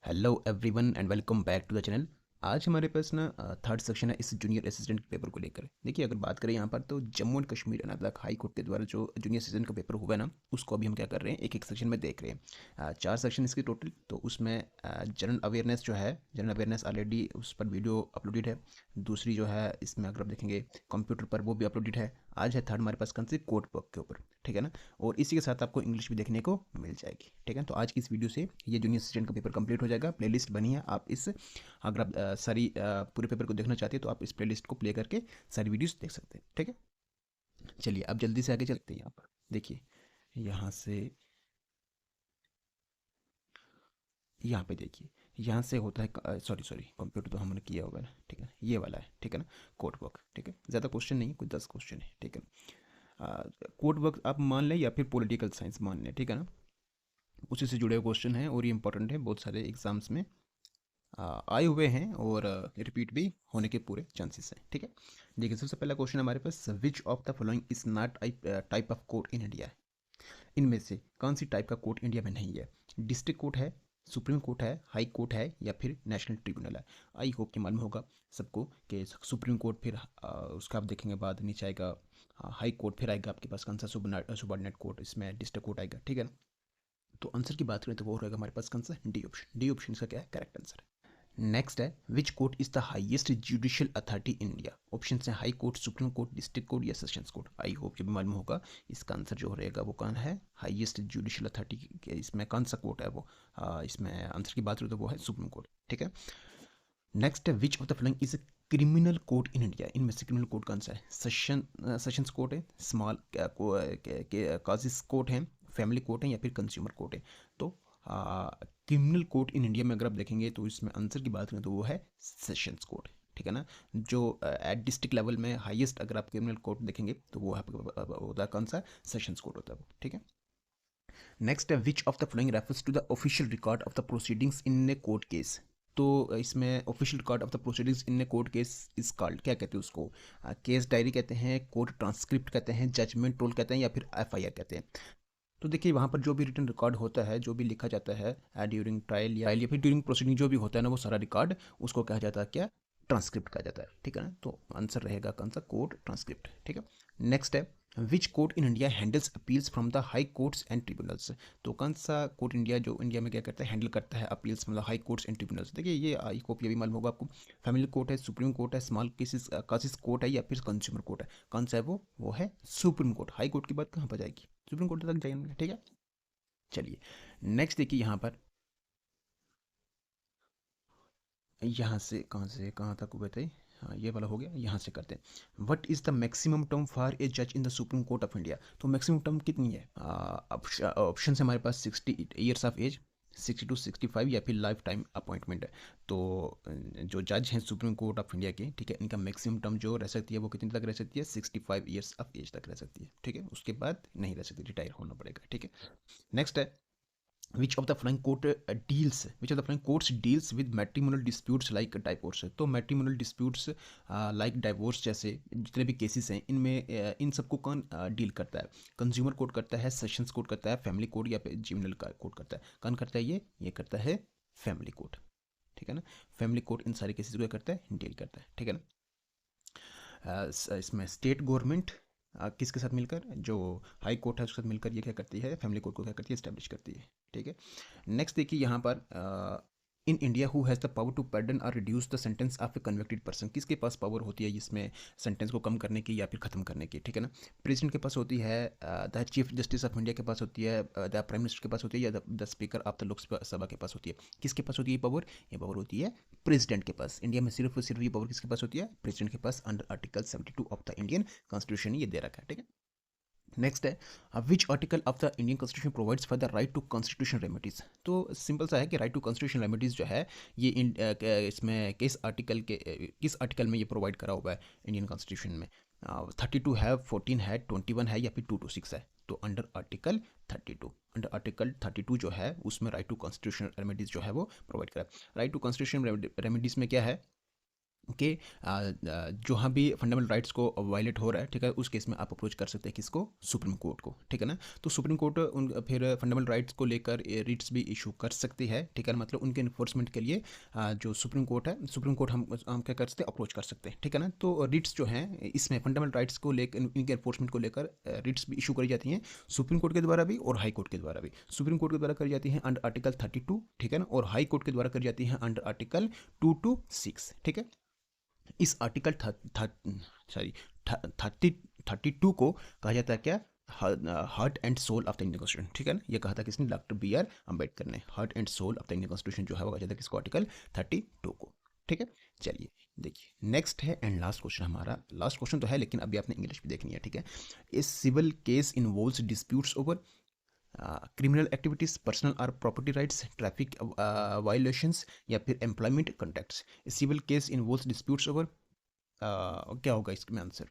Hello everyone and welcome back to the channel. आज हमारे पास ना थर्ड सेक्शन है इस जूनियर असिस्टेंट के पेपर को लेकर। देखिए, अगर बात करें यहाँ पर तो Jammu and Kashmir Ladakh high court के द्वारा जो जूनियर असिस्टेंट का पेपर हुआ है ना, उसको अभी हम क्या कर रहे हैं, एक एक सेक्शन में देख रहे हैं। चार सेक्शन इसके टोटल, तो उसमें जनरल अवेयरनेस जो है, जनरल अवेयरनेस ऑलरेडी उस पर वीडियो अपलोडेड है। दूसरी जो है इसमें अगर आप देखेंगे कंप्यूटर पर, वो भी अपलोडेड है। आज है थर्ड हमारे पास कौन से, कोड बुक के ऊपर, ठीक है ना। और इसी के साथ आपको इंग्लिश भी देखने को मिल जाएगी, ठीक है। तो आज की इस वीडियो से ये जूनियर असिस्टेंट का पेपर कंप्लीट हो जाएगा। प्लेलिस्ट बनी है, आप इस अगर आप पूरे पेपर को देखना चाहते हैं तो आप इस प्लेलिस्ट को प्ले करके सारी वीडियोस देख सकते हैं, ठीक है। चलिए अब जल्दी से आगे चलते हैं। यहाँ पर देखिए, यहाँ से यहाँ पे देखिए, यहाँ से होता है, सॉरी सॉरी, कंप्यूटर तो हमने किया होगा ना, ठीक है। ये वाला है, ठीक है ना, कोड वर्क, ठीक है। ज़्यादा क्वेश्चन नहीं, कुछ 10 क्वेश्चन है, ठीक है। कोड वर्क आप मान लें या फिर पॉलिटिकल साइंस मान लें, ठीक है ना। उसी से जुड़े हुए क्वेश्चन हैं और ये इंपॉर्टेंट है, बहुत सारे एग्जाम्स में आए हुए हैं और रिपीट भी होने के पूरे चांसेस हैं, ठीक है। देखिए, सबसे पहला क्वेश्चन हमारे पास, which of the following is not type of court in India. इनमें से कौन सी टाइप का कोर्ट इंडिया में नहीं है। डिस्ट्रिक्ट कोर्ट है, सुप्रीम कोर्ट है, हाई कोर्ट है, या फिर नेशनल ट्रिब्यूनल है। आई होप कि मालूम होगा सबको कि सुप्रीम कोर्ट, फिर उसका आप देखेंगे बाद नीचे आएगा हाई कोर्ट, फिर आएगा आपके पास कौन सा, सुबॉर्डिनेट कोर्ट, इसमें डिस्ट्रिक्ट कोर्ट आएगा, ठीक है ना। तो आंसर की बात करें तो वो रहेगा हमारे पास कौन सा, डी ऑप्शन। डी ऑप्शन इसका क्या है, करेक्ट आंसर है। नेक्स्ट है, which court is the highest judicial authority in India. Option है high court, supreme court, district court या सेशंस कोर्ट। आई होप कि भी मालूम होगा इसका आंसर जो रहेगा वो कौन है, हाईएस्ट जुडिशियल अथॉरिटी। इसमें कौन सा कोर्ट है वो, इसमें आंसर की बात करें तो वो है सुप्रीम कोर्ट, ठीक है। नेक्स्ट है, which of the following is criminal court in India. इनमें से क्रिमिनल कोर्ट कौन सा है, सेशंस कोर्ट है, स्मॉल काजेस कोर्ट है, फैमिली कोर्ट है, या फिर कंज्यूमर कोर्ट है। तो क्रिमिनल कोर्ट इन इंडिया में अगर आप देखेंगे तो इसमें आंसर की बात करें तो वो है सेशंस कोर्ट, ठीक है ना। जो एट डिस्ट्रिक्ट लेवल में हाईएस्ट अगर आप क्रिमिनल कोर्ट देखेंगे तो वो होता है कौन सा, सेशंस कोर्ट होता है वो, ठीक है। नेक्स्ट है, which of the following refers to the official record of the proceedings in a court case. तो इसमें official record of the proceedings in a court case is called, क्या कहते हैं उसको, केस डायरी कहते हैं, कोर्ट ट्रांसक्रिप्ट कहते हैं, जजमेंट रोल कहते हैं, या फिर एफआईआर कहते हैं। तो देखिए, वहाँ पर जो भी रिटन रिकॉर्ड होता है, जो भी लिखा जाता है ड्यूरिंग ट्रायल या फिर ड्यूरिंग प्रोसीडिंग जो भी होता है ना, वो सारा रिकॉर्ड उसको कहा जाता है क्या, ट्रांसक्रिप्ट कहा जाता है, ठीक है ना। तो आंसर रहेगा कौन सा, कोर्ट ट्रांसक्रिप्ट, ठीक है। नेक्स्ट है, which court in India handles appeals from the high courts and tribunals. तो कौन सा कोर्ट इंडिया जो इंडिया में क्या करता है, हैंडल करता है appeals from the high courts and tribunals. देखिए, ये आई होप ये भी मालूम होगा आपको। फैमिली कोर्ट है, सुप्रीम कोर्ट है, स्मॉल केसेस केसेस कोर्ट है, या फिर कंज्यूमर कोर्ट है। कौन सा है वो है सुप्रीम कोर्ट। हाई कोर्ट की बात कहाँ पर जाएगी, सुप्रीम कोर्ट तक जाएंगे, ठीक है। चलिए नेक्स्ट देखिए, यहाँ से कहाँ तक हुए थे, हाँ ये वाला हो गया। यहाँ से करते हैं, what is the maximum term for a जज in the supreme court of India. तो मैक्सिमम टर्म कितनी है, ऑप्शन है हमारे पास 60 ईयर्स ऑफ एज, 60 to 65, या फिर लाइफ टाइम अपॉइंटमेंट है। तो जो जज हैं सुप्रीम कोर्ट ऑफ इंडिया के, ठीक है, इनका मैक्सिमम टर्म जो रह सकती है वो कितनी तक रह सकती है, 65 ईयर्स ऑफ एज तक रह सकती है, ठीक है। उसके बाद नहीं रह सकती, रिटायर होना पड़ेगा, ठीक है। नेक्स्ट है, which of the following courts deals with matrimonial disputes like divorce। तो matrimonial disputes like divorce जैसे जितने भी केसेस हैं, इनमें इन सबको कौन डील करता है, कंज्यूमर कोर्ट करता है, सेशंस कोर्ट करता है, फैमिली कोर्ट या फिर जिमिनल कोर्ट करता है। कौन करता है ये करता है फैमिली कोर्ट, ठीक है ना। फैमिली कोर्ट इन सारे केसेस को करता है, डील करता है, ठीक है ना। इसमें स्टेट गवर्नमेंट किसके साथ मिलकर, जो हाई कोर्ट है उसके साथ मिलकर ये क्या करती है, फैमिली कोर्ट को क्या करती है, इस्टेब्लिश करती है, ठीक है। नेक्स्ट देखिए, यहाँ पर in India who has the power to pardon और reduce the sentence of a convicted person. किसके पास पावर होती है इसमें सेंटेंस को कम करने की या फिर ख़त्म करने की, ठीक है ना। प्रेसिडेंट के पास होती है, the chief justice of India के पास होती है, द प्राइम मिनिस्टर के पास होती है, या the speaker of the Lok Sabha के पास होती है। किसके पास होती है पावर, ये पावर होती है प्रेसिडेंट के पास। इंडिया में सिर्फ ये पावर किसके पास होती है, प्रेसिडेंट के पास, under article 72 of the Indian constitution ये दे रखा है, ठीक है। नेक्स्ट है, which article of the Indian constitution provides for the right to constitution remedies. तो सिंपल सा है कि राइट टू कॉन्स्टिट्यूशन रेमेडीज जो है ये इसमें किस आर्टिकल में ये प्रोवाइड करा हुआ है इंडियन कॉन्स्टिट्यूशन में। 32 है, 14 है, 21 है, या फिर 226 है। तो अंडर आर्टिकल 32 जो है उसमें राइट टू कॉन्स्टिट्यूशन रेमेडीज जो है वो प्रोवाइड करा है। राइट टू कॉन्स्टिट्यूशन रेमेडीज में क्या है, कि जहाँ भी फंडामेंटल राइट्स को वायलेट हो रहा है, ठीक है, उस केस में आप अप्रोच कर सकते हैं किसको, सुप्रीम कोर्ट को, ठीक है ना। तो सुप्रीम कोर्ट उन फिर फंडामेंटल राइट्स को लेकर रिट्स भी इशू कर सकती है, ठीक है ना। मतलब उनके इन्फोर्समेंट के लिए जो सुप्रीम कोर्ट है, सुप्रीम कोर्ट हम क्या कर सकते हैं, अप्रोच कर सकते हैं, ठीक है ना। तो रिट्स जो हैं इसमें फंडामेंटल राइट्स को लेकर, इनके इन्फोर्समेंट को लेकर रिट्स भी इशू करी जाती हैं सुप्रीम कोर्ट के द्वारा भी और हाई कोर्ट के द्वारा भी। सुप्रीम कोर्ट के द्वारा करी जाती है अंडर आर्टिकल 32, ठीक है ना, और हाई कोर्ट के द्वारा करी जाती है अंडर आर्टिकल 2 to 6, ठीक है। इस आर्टिकल सॉरी 32 को कहा जाता है क्या, heart and soul of the Indian constitution, ठीक है ना। ये कहा था किसने, डॉक्टर B.R. अम्बेडकर ने। Heart and soul of the Indian constitution जो है वो कहा जाता है किसको, आर्टिकल 32 को, ठीक है। चलिए देखिए नेक्स्ट है एंड लास्ट क्वेश्चन हमारा, लास्ट क्वेश्चन तो है लेकिन अभी आपने इंग्लिश भी देखनी है, ठीक है। A civil case involves disputes over criminal activities, personal और प्रॉपर्टी राइट्स, ट्रैफिक वायलेशंस, या फिर employment contacts. Civil case involves disputes over क्या होगा इसमें आंसर,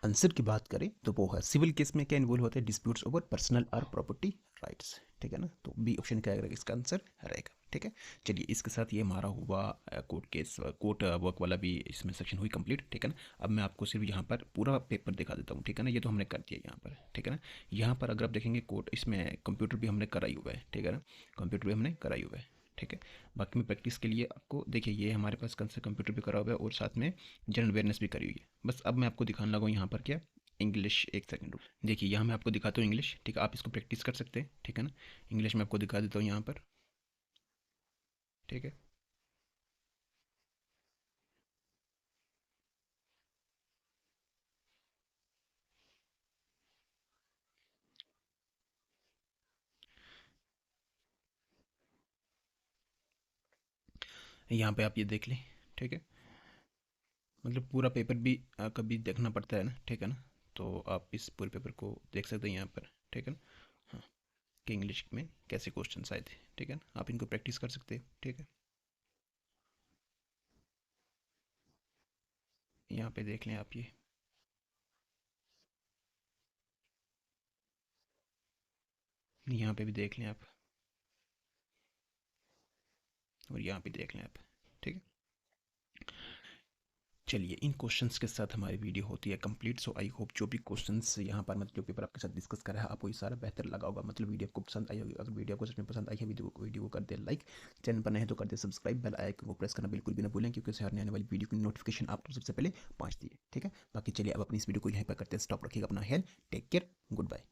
आंसर की बात करें तो वो है सिविल केस में क्या इन्वॉल्व होता है, डिस्प्यूट्स ओवर पर्सनल और प्रॉपर्टी राइट्स, ठीक है ना। तो बी ऑप्शन क्या रहेगा, इसका आंसर रहेगा, ठीक है। चलिए इसके साथ ये हमारा हुआ कोर्ट केस, कोर्ट वर्क वाला भी इसमें सेक्शन हुई कंप्लीट, ठीक है ना। अब मैं आपको सिर्फ यहाँ पर पूरा पेपर दिखा देता हूँ, ठीक है ना। ये तो हमने कर दिया यहाँ पर, ठीक है ना। यहाँ पर अगर आप देखेंगे कोर्ट, इसमें कंप्यूटर भी हमने कराई हुआ है, ठीक है ना, कंप्यूटर भी हमने कराई हुआ है, ठीक है। बाकी में प्रैक्टिस के लिए आपको देखिए, ये हमारे पास कौन सा कंप्यूटर भी करा हुआ है और साथ में जनरल अवेयरनेस भी करी हुई है। बस अब मैं आपको दिखाने लगा हूँ यहाँ पर क्या, इंग्लिश। एक सेकंड देखिए, यहाँ मैं आपको दिखाता हूँ इंग्लिश, ठीक है। आप इसको प्रैक्टिस कर सकते हैं, ठीक है ना। इंग्लिश में आपको दिखा देता हूँ यहाँ पर, ठीक है। यहाँ पे आप ये देख लें, ठीक है। मतलब पूरा पेपर भी कभी देखना पड़ता है ना, ठीक है ना। तो आप इस पूरे पेपर को देख सकते हैं यहाँ पर, ठीक है ना। हाँ, कि इंग्लिश में कैसे क्वेश्चन आए थे, ठीक है ना। आप इनको प्रैक्टिस कर सकते हैं, ठीक है। यहाँ पे देख लें आप ये, यहाँ पे भी देख लें आप, और यहाँ पे देख लें आप, ठीक है। चलिए इन क्वेश्चंस के साथ हमारी वीडियो होती है कंप्लीट। सो आई होप जो भी क्वेश्चंस यहाँ पर मतलब जो पेपर आपके साथ डिस्कस करा है आपको ये सारा बेहतर लगा होगा, मतलब वीडियो आपको पसंद आई होगी। अगर वीडियो आपको सच में पसंद आई है, वीडियो को कर दे लाइक, चैनल पर नए हैं तो कर दे सब्सक्राइब, बेल आइकन को प्रेस करना बिल्कुल भी ना भूलें, क्योंकि उससे हर आने वाली वीडियो की नोटिफिकेशन आपको सबसे पहले पहुँचती है, ठीक है। बाकी चलिए अब अपनी इस वीडियो को यहीं पर करते हैं स्टॉप, रखिएगा अपना health, take care, good bye.